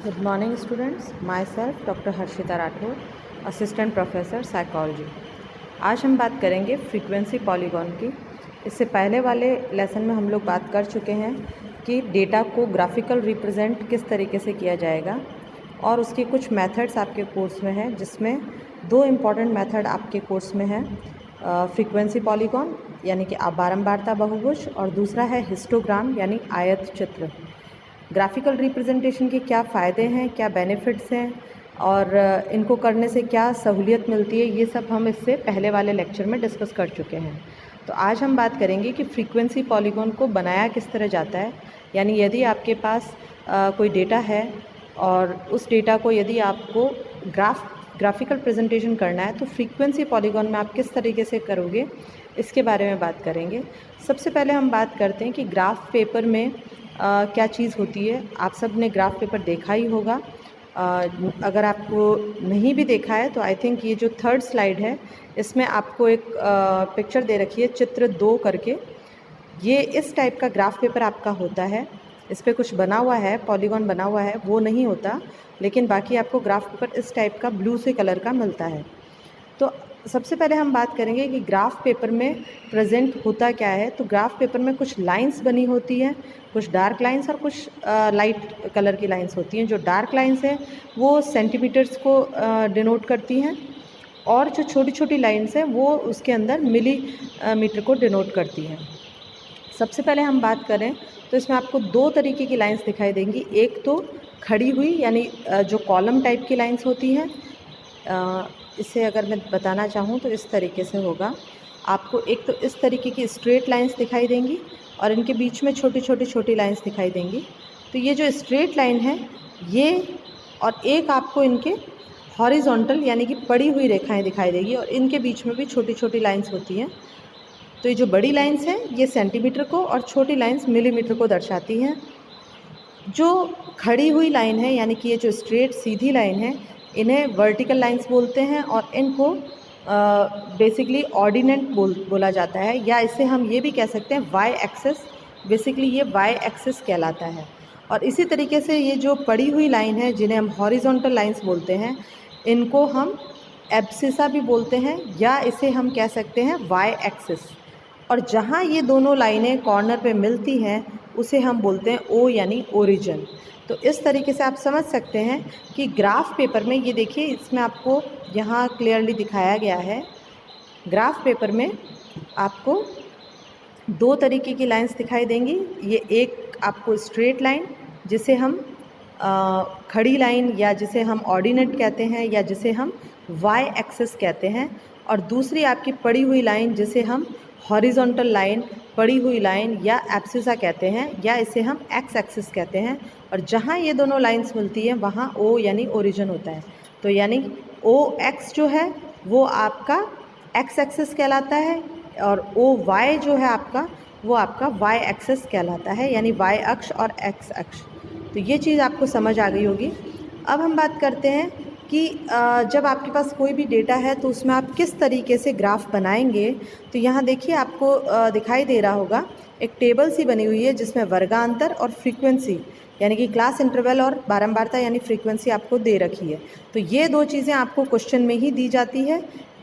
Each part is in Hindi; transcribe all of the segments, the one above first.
Good morning students, myself Dr. Harshita Rathore, assistant professor psychology. आज हम बात करेंगे फ्रीक्वेंसी पॉलीगॉन की। इससे पहले वाले लेसन में हम लोग बात कर चुके हैं कि डेटा को ग्राफिकल रिप्रेजेंट किस तरीके से किया जाएगा और उसके कुछ मेथड्स आपके कोर्स में हैं, जिसमें दो इम्पॉर्टेंट मेथड आपके कोर्स में है, फ्रीक्वेंसी पॉलीगॉन यानी कि बारंबारता बहुभुज, और दूसरा है हिस्टोग्राम यानी आयत चित्र। ग्राफिकल रिप्रेजेंटेशन के क्या फ़ायदे हैं, क्या बेनिफिट्स हैं और इनको करने से क्या सहूलियत मिलती है, ये सब हम इससे पहले वाले लेक्चर में डिस्कस कर चुके हैं। तो आज हम बात करेंगे कि फ्रीक्वेंसी पॉलीगॉन को बनाया किस तरह जाता है। यानी यदि आपके पास कोई डेटा है और उस डेटा को यदि आपको ग्राफिकल प्रेजेंटेशन करना है तो फ्रीक्वेंसी पॉलीगॉन में आप किस तरीके से करोगे, इसके बारे में बात करेंगे। सबसे पहले हम बात करते हैं कि ग्राफ पेपर में क्या चीज़ होती है। आप सब ने ग्राफ पेपर देखा ही होगा। अगर आपको नहीं भी देखा है तो आई थिंक ये जो थर्ड स्लाइड है इसमें आपको एक पिक्चर दे रखी है, चित्र 2 करके। ये इस टाइप का ग्राफ पेपर आपका होता है। इस पे कुछ बना हुआ है, पॉलीगॉन बना हुआ है, वो नहीं होता, लेकिन बाकी आपको ग्राफ पेपर इस टाइप का ब्लू से कलर का मिलता है। तो सबसे पहले हम बात करेंगे कि ग्राफ पेपर में प्रेजेंट होता क्या है। तो ग्राफ पेपर में कुछ लाइंस बनी होती हैं, कुछ डार्क लाइंस और कुछ लाइट कलर की लाइंस होती हैं। जो डार्क लाइंस हैं वो सेंटीमीटर्स को डिनोट करती हैं, और जो छोटी छोटी लाइंस हैं वो उसके अंदर मिली मीटर को डिनोट करती हैं। सबसे पहले हम बात करें तो इसमें आपको दो तरीके की लाइंस दिखाई देंगी। एक तो खड़ी हुई यानी जो कॉलम टाइप की लाइंस होती हैं, इसे अगर मैं बताना चाहूँ तो इस तरीके से होगा। आपको एक तो इस तरीके की स्ट्रेट लाइंस दिखाई देंगी और इनके बीच में छोटी छोटी छोटी लाइंस दिखाई देंगी। तो ये जो स्ट्रेट लाइन है ये, और एक आपको इनके हॉरिजॉन्टल यानी कि पड़ी हुई रेखाएं दिखाई देगी, और इनके बीच में भी छोटी छोटी लाइंस होती हैं। तो ये जो बड़ी लाइंस हैं ये सेंटीमीटर को और छोटी लाइंस मिलीमीटर को दर्शाती हैं। जो खड़ी हुई लाइन है यानी कि ये जो स्ट्रेट सीधी लाइन है, इन्हें वर्टिकल लाइंस बोलते हैं और इनको बेसिकली ऑर्डिनेट बोला जाता है, या इसे हम ये भी कह सकते हैं वाई एक्सिस। बेसिकली ये वाई एक्सिस कहलाता है। और इसी तरीके से ये जो पड़ी हुई लाइन है जिन्हें हम हॉरिजॉन्टल लाइंस बोलते हैं, इनको हम एब्सिसा भी बोलते हैं, या इसे हम कह सकते हैं वाई एक्सिस। और जहाँ ये दोनों लाइनें कॉर्नर पे मिलती हैं उसे हम बोलते हैं ओ यानी ओरिजिन। तो इस तरीके से आप समझ सकते हैं कि ग्राफ पेपर में, ये देखिए इसमें आपको यहाँ क्लियरली दिखाया गया है। ग्राफ पेपर में आपको दो तरीके की लाइंस दिखाई देंगी। ये एक आपको स्ट्रेट लाइन जिसे हम खड़ी लाइन या जिसे हम ऑर्डिनेट कहते हैं या जिसे हम वाई एक्सिस कहते हैं, और दूसरी आपकी पड़ी हुई लाइन जिसे हम हॉरिजॉन्टल लाइन, पड़ी हुई लाइन या एब्सिसा कहते हैं, या इसे हम एक्स एक्सिस कहते हैं। और जहाँ ये दोनों लाइंस मिलती हैं वहाँ ओ यानी ओरिजिन होता है। तो यानी ओ एक्स जो है वो आपका एक्स एक्सिस कहलाता है, और ओ वाई जो है आपका वो आपका वाई एक्सिस कहलाता है, यानी वाई अक्ष और एक्स अक्ष। तो ये चीज़ आपको समझ आ गई होगी। अब हम बात करते हैं कि जब आपके पास कोई भी डेटा है तो उसमें आप किस तरीके से ग्राफ बनाएंगे। तो यहाँ देखिए आपको दिखाई दे रहा होगा एक टेबल सी बनी हुई है जिसमें वर्गांतर और फ्रीक्वेंसी यानी कि क्लास इंटरवल और बारंबारता यानी फ्रीक्वेंसी आपको दे रखी है। तो ये दो चीज़ें आपको क्वेश्चन में ही दी जाती है,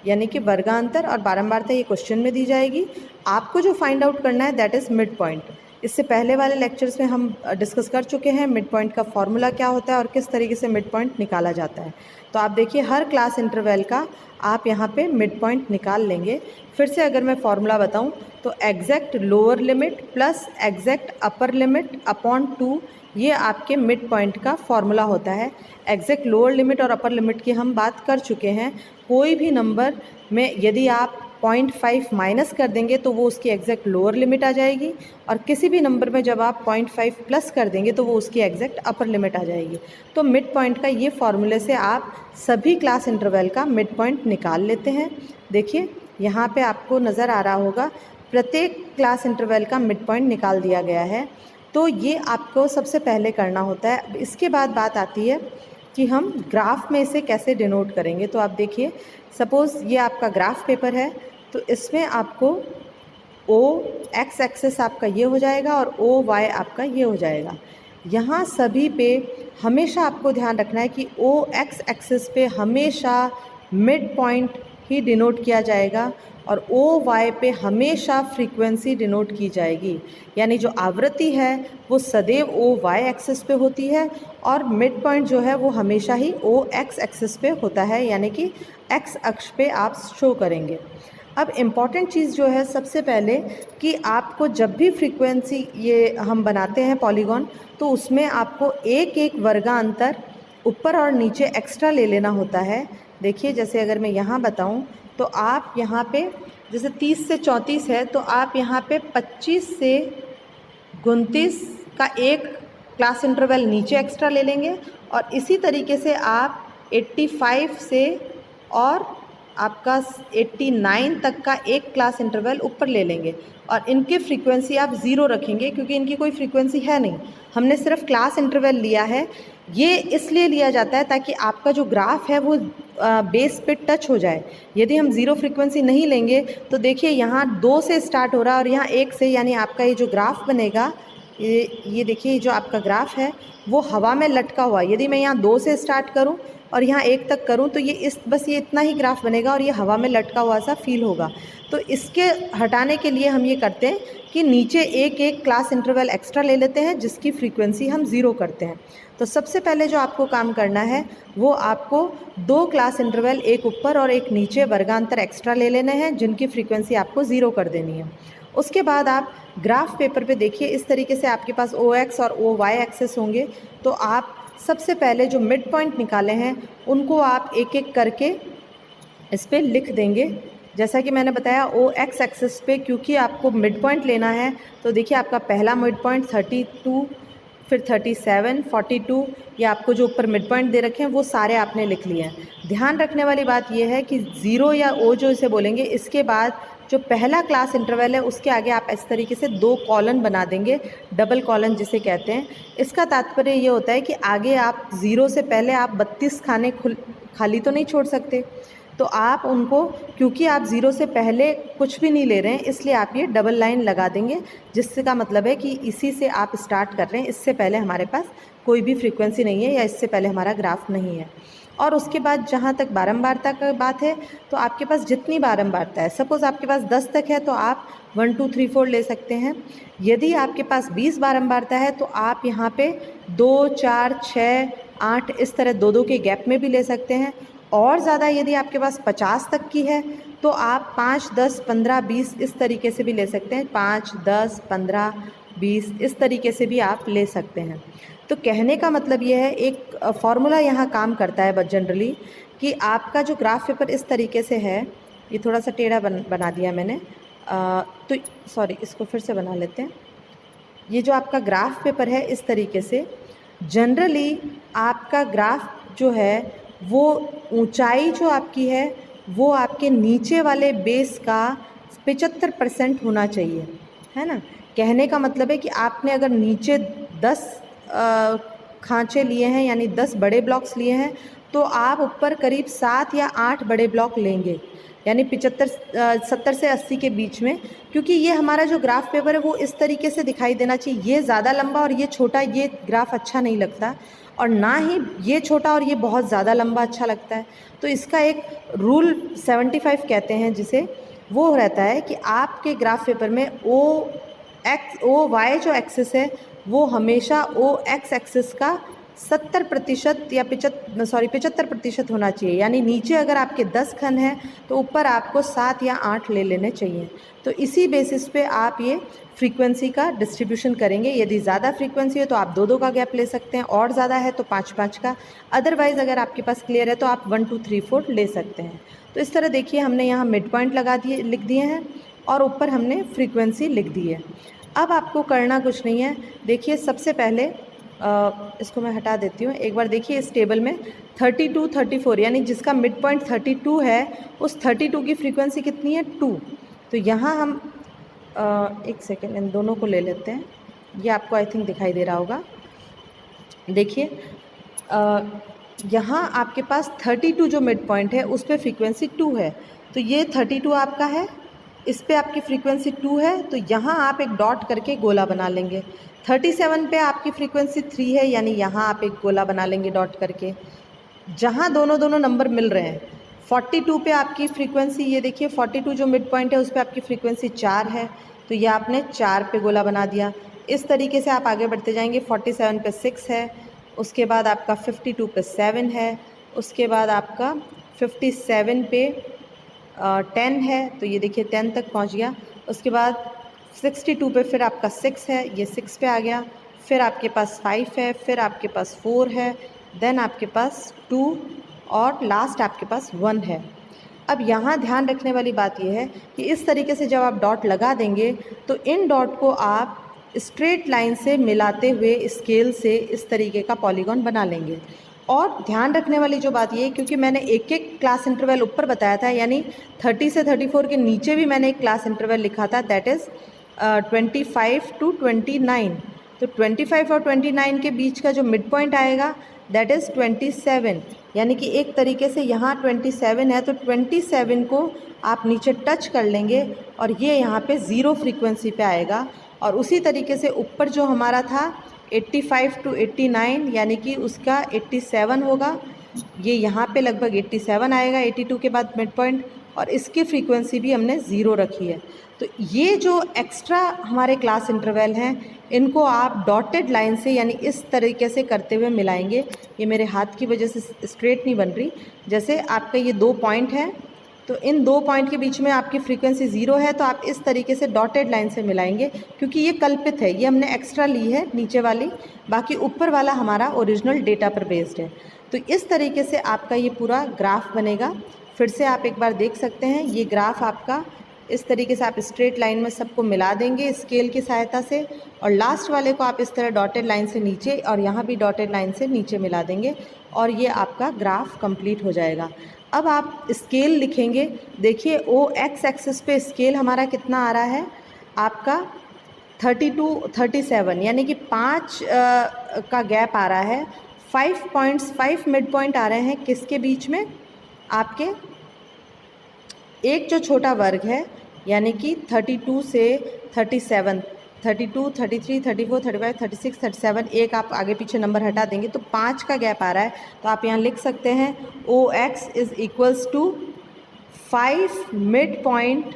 यानी कि वर्गांतर और बारंबारता ये क्वेश्चन में दी जाएगी। आपको जो फाइंड आउट करना है दैट इज़ मिड पॉइंट। इससे पहले वाले लेक्चर्स में हम डिस्कस कर चुके हैं मिड पॉइंट का फॉर्मूला क्या होता है और किस तरीके से मिड पॉइंट निकाला जाता है। तो आप देखिए हर क्लास इंटरवल का आप यहाँ पे मिड पॉइंट निकाल लेंगे। फिर से अगर मैं फॉर्मूला बताऊँ तो exact lower limit plus exact upper limit upon 2, ये आपके मिड पॉइंट का फॉर्मूला होता है। एग्जैक्ट लोअर लिमिट और अपर लिमिट की हम बात कर चुके हैं। कोई भी नंबर में यदि आप 0.5 माइनस कर देंगे तो वो उसकी एग्जैक्ट लोअर लिमिट आ जाएगी, और किसी भी नंबर में जब आप 0.5 प्लस कर देंगे तो वो उसकी एग्जैक्ट अपर लिमिट आ जाएगी। तो मिड पॉइंट का ये फॉर्मूले से आप सभी क्लास इंटरवल का मिड पॉइंट निकाल लेते हैं। देखिए यहाँ पे आपको नज़र आ रहा होगा प्रत्येक क्लास इंटरवल का मिड पॉइंट निकाल दिया गया है। तो ये आपको सबसे पहले करना होता है। इसके बाद बात आती है कि हम ग्राफ में इसे कैसे डिनोट करेंगे। तो आप देखिए सपोज़ ये आपका ग्राफ पेपर है, तो इसमें आपको ओ एक्स एक्सेस आपका ये हो जाएगा और ओ वाई आपका ये हो जाएगा। यहाँ सभी पे हमेशा आपको ध्यान रखना है कि ओ एक्स एक्सिस पे हमेशा मिड पॉइंट ही डिनोट किया जाएगा और ओ वाई पे हमेशा फ्रीक्वेंसी डिनोट की जाएगी। यानी जो आवृत्ति है वो सदैव ओ वाई एक्सिस पे होती है और मिड पॉइंट जो है वो हमेशा ही ओ एक्स एक्सिस पे होता है, यानी कि एक्स अक्ष पे आप शो करेंगे। अब इम्पॉर्टेंट चीज़ जो है सबसे पहले कि आपको जब भी फ्रीक्वेंसी ये हम बनाते हैं पॉलीगॉन, तो उसमें आपको एक एक वर्गांतर ऊपर और नीचे एक्स्ट्रा ले लेना होता है। देखिए जैसे अगर मैं यहाँ बताऊँ तो आप यहाँ पे जैसे 30 से 34 है तो आप यहाँ पे 25 से 29 का एक क्लास इंटरवल नीचे एक्स्ट्रा ले लेंगे और इसी तरीके से आप 85 से और आपका 89 तक का एक क्लास इंटरवल ऊपर ले लेंगे और इनकी फ्रीक्वेंसी आप ज़ीरो रखेंगे क्योंकि इनकी कोई फ्रीक्वेंसी है नहीं, हमने सिर्फ क्लास इंटरवल लिया है। ये इसलिए लिया जाता है ताकि आपका जो ग्राफ है वो बेस पे टच हो जाए। यदि हम ज़ीरो फ्रीक्वेंसी नहीं लेंगे तो देखिए यहाँ 2 से स्टार्ट हो रहा है और यहाँ 1 से, यानी आपका ये जो ग्राफ बनेगा ये देखिए जो आपका ग्राफ है वो हवा में लटका हुआ। यदि मैं यहाँ 2 से स्टार्ट करूँ और यहाँ 1 तक करूँ तो ये बस ये इतना ही ग्राफ बनेगा और ये हवा में लटका हुआ सा फील होगा। तो इसके हटाने के लिए हम ये करते हैं कि नीचे एक एक क्लास इंटरवल एक्स्ट्रा ले लेते हैं जिसकी फ्रीक्वेंसी हम ज़ीरो करते हैं। तो सबसे पहले जो आपको काम करना है वो आपको 2 क्लास इंटरवल, एक ऊपर और एक नीचे वर्गांतर एक्स्ट्रा ले लेने हैं जिनकी फ्रीक्वेंसी आपको ज़ीरो कर देनी है। उसके बाद आप ग्राफ पेपर पे देखिए इस तरीके से आपके पास ओ एक्स और ओ वाई एक्सेस होंगे। तो आप सबसे पहले जो मिड पॉइंट निकाले हैं उनको आप एक एक करके इस पर लिख देंगे। जैसा कि मैंने बताया ओ एक्स एक्सिस पे क्योंकि आपको मिड पॉइंट लेना है तो देखिए आपका पहला मिड पॉइंट 32, फिर 37, 42, ये आपको जो ऊपर मिड पॉइंट दे रखे हैं वो सारे आपने लिख लिए हैं। ध्यान रखने वाली बात यह है कि ज़ीरो या ओ जो इसे बोलेंगे इसके बाद जो पहला क्लास इंटरवल है उसके आगे आप इस तरीके से 2 कॉलन बना देंगे, डबल कॉलन जिसे कहते हैं। इसका तात्पर्य ये होता है कि आगे आप ज़ीरो से पहले आप 32 खाने खाली तो नहीं छोड़ सकते, तो आप उनको, क्योंकि आप ज़ीरो से पहले कुछ भी नहीं ले रहे हैं इसलिए आप ये डबल लाइन लगा देंगे, जिससे का मतलब है कि इसी से आप स्टार्ट कर रहे हैं, इससे पहले हमारे पास कोई भी फ्रीक्वेंसी नहीं है या इससे पहले हमारा ग्राफ नहीं है। और उसके बाद जहाँ तक बारंबारता का बात है तो आपके पास जितनी बारंबारता है, सपोज़ आपके पास 10 तक है तो आप 1 2 3 4 ले सकते हैं। यदि आपके पास 20 बारंबारता है तो आप यहाँ पे 2 4 6 8 इस तरह 2 के गैप में भी ले सकते हैं। और ज़्यादा यदि आपके पास 50 तक की है तो आप 5 10 15 20 इस तरीके से भी ले सकते हैं। 5 10 15 20 इस तरीके से भी आप ले सकते हैं। तो कहने का मतलब ये है, एक फॉर्मूला यहाँ काम करता है जनरली कि आपका जो ग्राफ पेपर इस तरीके से है, ये थोड़ा सा टेढ़ा बना दिया मैंने, तो सॉरी इसको फिर से बना लेते हैं। ये जो आपका ग्राफ पेपर है इस तरीके से जनरली आपका ग्राफ जो है वो ऊंचाई जो आपकी है वो आपके नीचे वाले बेस का 75% होना चाहिए, है ना। कहने का मतलब है कि आपने अगर नीचे 10 खांचे लिए हैं यानी 10 बड़े ब्लॉक्स लिए हैं तो आप ऊपर करीब 7 या 8 बड़े ब्लॉक लेंगे, यानी 70 से 80 के बीच में, क्योंकि ये हमारा जो ग्राफ पेपर है वो इस तरीके से दिखाई देना चाहिए। ये ज़्यादा लंबा और ये छोटा, ये ग्राफ अच्छा नहीं लगता, और ना ही ये छोटा और ये बहुत ज़्यादा लंबा अच्छा लगता है। तो इसका एक रूल 75 कहते हैं जिसे, वो रहता है कि आपके ग्राफ पेपर में ओ वाई जो एक्सिस है वो हमेशा ओ एक्स एक्सिस का 70% या 75% होना चाहिए। यानी नीचे अगर आपके 10 खंड हैं तो ऊपर आपको 7 या 8 ले लेने चाहिए। तो इसी बेसिस पे आप ये फ्रीक्वेंसी का डिस्ट्रीब्यूशन करेंगे। यदि ज़्यादा फ्रीक्वेंसी है तो आप 2 का गैप ले सकते हैं, और ज़्यादा है तो 5 का। अदरवाइज़ अगर आपके पास क्लियर है तो आप 1 2 3 4 ले सकते हैं। तो इस तरह देखिए हमने यहाँ मिड पॉइंट लिख दिए हैं और ऊपर हमने फ्रीक्वेंसी लिख दी है। अब आपको करना कुछ नहीं है। देखिए सबसे पहले इसको मैं हटा देती हूँ। एक बार देखिए इस टेबल में 32 34 यानी जिसका मिड पॉइंट 32 है उस 32 की फ्रीक्वेंसी कितनी है, 2। तो यहाँ हम एक सेकेंड इन दोनों को ले लेते हैं। ये आपको आई थिंक दिखाई दे रहा होगा। देखिए यहाँ आपके पास 32 जो मिड पॉइंट है उस पर फ्रीक्वेंसी 2 है, तो ये 32 आपका है इस पे आपकी फ्रीक्वेंसी 2 है तो यहाँ आप एक डॉट करके गोला बना लेंगे। 37 पे आपकी फ्रीक्वेंसी 3 है, यानी यहाँ आप एक गोला बना लेंगे डॉट करके, जहाँ दोनों दोनों नंबर मिल रहे हैं। 42 पे आपकी फ्रीक्वेंसी, ये देखिए 42 जो मिड पॉइंट है उस पर आपकी फ्रीक्वेंसी 4 है, तो ये आपने 4 पे गोला बना दिया। इस तरीके से आप आगे बढ़ते जाएंगे। 47 पे 6 है, उसके बाद आपका 52 पे 7 है, उसके बाद आपका 57 पे 10 है, तो ये देखिए 10 तक पहुंच गया। उसके बाद 62 पे फिर आपका 6 है, ये 6 पे आ गया। फिर आपके पास 5 है, फिर आपके पास 4 है, देन आपके पास 2 और लास्ट आपके पास 1 है। अब यहाँ ध्यान रखने वाली बात यह है कि इस तरीके से जब आप डॉट लगा देंगे तो इन डॉट को आप स्ट्रेट लाइन से मिलाते हुए स्केल से इस तरीके का पॉलीगॉन बना लेंगे। और ध्यान रखने वाली जो बात ये है, क्योंकि मैंने एक एक क्लास इंटरवल ऊपर बताया था, यानी 30 से 34 के नीचे भी मैंने एक क्लास इंटरवल लिखा था, दैट इज़ 25 टू 29। तो 25 और 29 के बीच का जो मिड पॉइंट आएगा दैट इज़ 27, यानी कि एक तरीके से यहाँ 27 है तो 27 को आप नीचे टच कर लेंगे और ये यहाँ पे 0 फ्रीक्वेंसी पे आएगा। और उसी तरीके से ऊपर जो हमारा था 85 टू 89, यानी कि उसका 87 होगा, ये यहाँ पे लगभग 87 आएगा 82 के बाद मिड पॉइंट, और इसकी फ्रीक्वेंसी भी हमने 0 रखी है। तो ये जो एक्स्ट्रा हमारे क्लास इंटरवल हैं इनको आप डॉटेड लाइन से, यानी इस तरीके से करते हुए मिलाएंगे। ये मेरे हाथ की वजह से स्ट्रेट नहीं बन रही। जैसे आपका ये 2 पॉइंट है तो इन 2 पॉइंट के बीच में आपकी फ्रीक्वेंसी 0 है, तो आप इस तरीके से डॉटेड लाइन से मिलाएंगे, क्योंकि ये कल्पित है, ये हमने एक्स्ट्रा ली है नीचे वाली, बाकी ऊपर वाला हमारा ओरिजिनल डेटा पर बेस्ड है। तो इस तरीके से आपका ये पूरा ग्राफ बनेगा। फिर से आप एक बार देख सकते हैं, ये ग्राफ आपका इस तरीके से आप स्ट्रेट लाइन में सबको मिला देंगे स्केल की सहायता से, और लास्ट वाले को आप इस तरह डॉटेड लाइन से नीचे और यहाँ भी डॉटेड लाइन से नीचे मिला देंगे, और ये आपका ग्राफ कंप्लीट हो जाएगा। अब आप स्केल लिखेंगे। देखिए ओ एक्स एक्सिस पे स्केल हमारा कितना आ रहा है आपका 32 37, यानी कि 5 का गैप आ रहा है। 5 मिड पॉइंट आ रहे हैं किसके बीच में, आपके एक जो छोटा वर्ग है, यानी कि 32 से 37, 32, 33, 34, 35, 36, 37, एक आप आगे पीछे नंबर हटा देंगे तो 5 का गैप आ रहा है। तो आप यहाँ लिख सकते हैं O X is equals to 5 mid point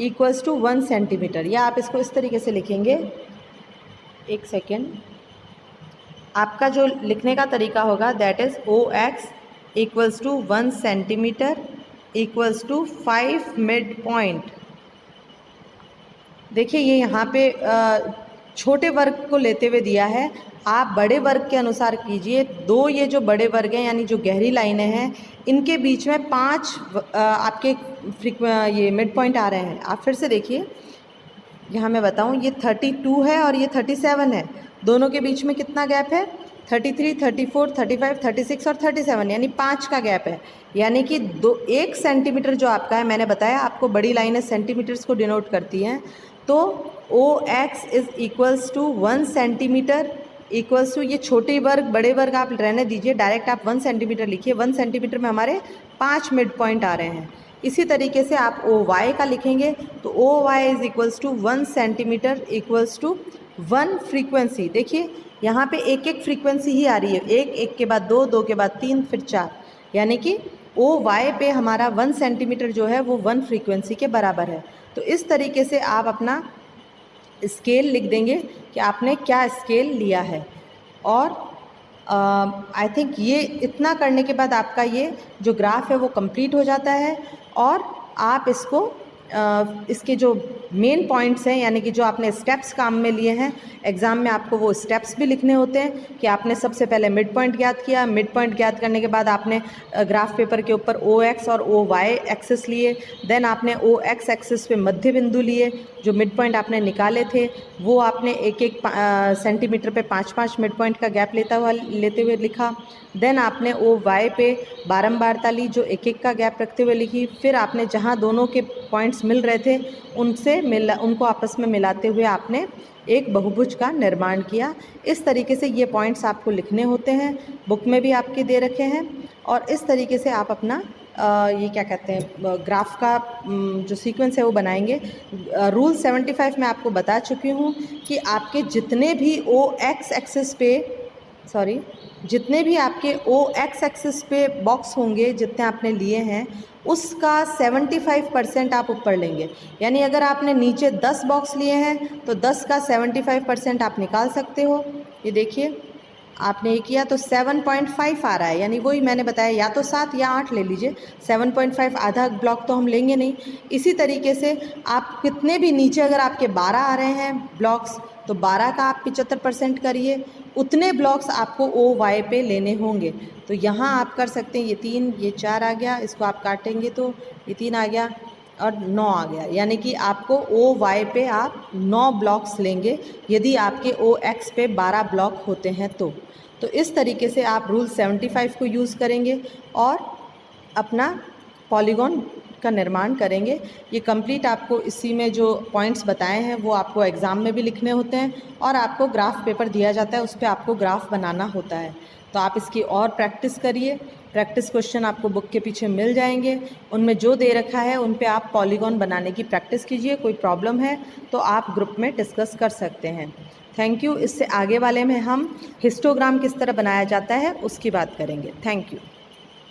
equals to 1 centimetre, या आप इसको इस तरीके से लिखेंगे। एक सेकेंड, आपका जो लिखने का तरीका होगा that is O X equals to 1 centimetre equals to 5 mid point. देखिए ये यहाँ पे छोटे वर्ग को लेते हुए दिया है, आप बड़े वर्ग के अनुसार कीजिए। दो ये जो बड़े वर्ग हैं यानी जो गहरी लाइनें हैं इनके बीच में 5 आपके ये मिड पॉइंट आ रहे हैं। आप फिर से देखिए, यहाँ मैं बताऊँ, ये 32 है और ये 37 है, दोनों के बीच में कितना गैप है 33, 34, 35, 36 और 37, यानी 5 का गैप है। यानी कि 1 सेंटीमीटर जो आपका है, मैंने बताया आपको बड़ी लाइनें सेंटीमीटर्स को डिनोट करती हैं, तो O X is equals to 1 centimetre equals to, ये छोटे वर्ग बड़े वर्ग आप रहने दीजिए, डायरेक्ट आप 1 सेंटीमीटर लिखिए। 1 सेंटीमीटर में हमारे 5 मिड पॉइंट आ रहे हैं। इसी तरीके से आप ओ वाई का लिखेंगे तो O Y is equals to 1 centimetre equals to 1 frequency. देखिए यहाँ पे एक एक फ्रीक्वेंसी ही आ रही है, एक के बाद 2, 2 के बाद 3, फिर 4, यानी कि ओ वाई पे हमारा 1 सेंटीमीटर जो है वो 1 फ्रीक्वेंसी के बराबर है। तो इस तरीके से आप अपना स्केल लिख देंगे कि आपने क्या स्केल लिया है। और आई थिंक ये इतना करने के बाद आपका ये जो ग्राफ है वो कंप्लीट हो जाता है, और आप इसको इसके जो मेन पॉइंट्स हैं यानी कि जो आपने स्टेप्स काम में लिए हैं, एग्ज़ाम में आपको वो स्टेप्स भी लिखने होते हैं कि आपने सबसे पहले मिड पॉइंट ज्ञात किया, मिड पॉइंट ज्ञात करने के बाद आपने ग्राफ पेपर के ऊपर ओ एक्स और ओ वाई एक्सिस लिए, देन आपने ओ एक्स एक्सिस पे मध्य बिंदु लिए, जो मिड पॉइंट आपने निकाले थे वो आपने एक एक सेंटीमीटर पे 5-5 मिड पॉइंट का गैप लेते हुए लिखा। देन आपने ओ वाई पे बारंबारता ली जो एक एक का गैप रखते हुए लिखी। फिर आपने जहाँ दोनों के पॉइंट्स मिल रहे थे उनको आपस में मिलाते हुए आपने एक बहुभुज का निर्माण किया। इस तरीके से ये पॉइंट्स आपको लिखने होते हैं, बुक में भी आपके दे रखे हैं, और इस तरीके से आप अपना ये क्या कहते हैं ग्राफ का जो सीक्वेंस है वो बनाएंगे। रूल 75 मैं आपको बता चुकी हूँ कि आपके जितने भी जितने भी आपके ओ एक्स एक्सिस पे बॉक्स होंगे, जितने आपने लिए हैं उसका 75% आप ऊपर लेंगे। यानी अगर आपने नीचे 10 बॉक्स लिए हैं तो 10 का 75% आप निकाल सकते हो। ये देखिए आपने ये किया तो 7.5 आ रहा है, यानी वही मैंने बताया, या तो 7 या 8 ले लीजिए। 7.5 आधा ब्लॉक तो हम लेंगे नहीं। इसी तरीके से आप कितने भी नीचे अगर आपके 12 आ रहे हैं ब्लॉक्स तो 12 का आप 75% करिए, उतने ब्लॉक्स आपको ओ वाई पे लेने होंगे। तो यहाँ आप कर सकते हैं, ये 3 ये 4 आ गया, इसको आप काटेंगे तो ये 3 आ गया और 9 आ गया, यानी कि आपको ओ वाई पे आप 9 ब्लॉक्स लेंगे यदि आपके ओ एक्स पे 12 ब्लॉक होते हैं तो इस तरीके से आप रूल 75 को यूज़ करेंगे और अपना पॉलीगॉन का निर्माण करेंगे। ये कंप्लीट आपको इसी में जो पॉइंट्स बताए हैं वो आपको एग्ज़ाम में भी लिखने होते हैं और आपको ग्राफ पेपर दिया जाता है, उस पर आपको ग्राफ बनाना होता है। तो आप इसकी और प्रैक्टिस करिए। प्रैक्टिस क्वेश्चन आपको बुक के पीछे मिल जाएंगे, उनमें जो दे रखा है उन पे आप पॉलीगॉन बनाने की प्रैक्टिस कीजिए। कोई प्रॉब्लम है तो आप ग्रुप में डिस्कस कर सकते हैं। Thank you. इससे आगे वाले में हम हिस्टोग्राम किस तरह बनाया जाता है उसकी बात करेंगे। Thank you.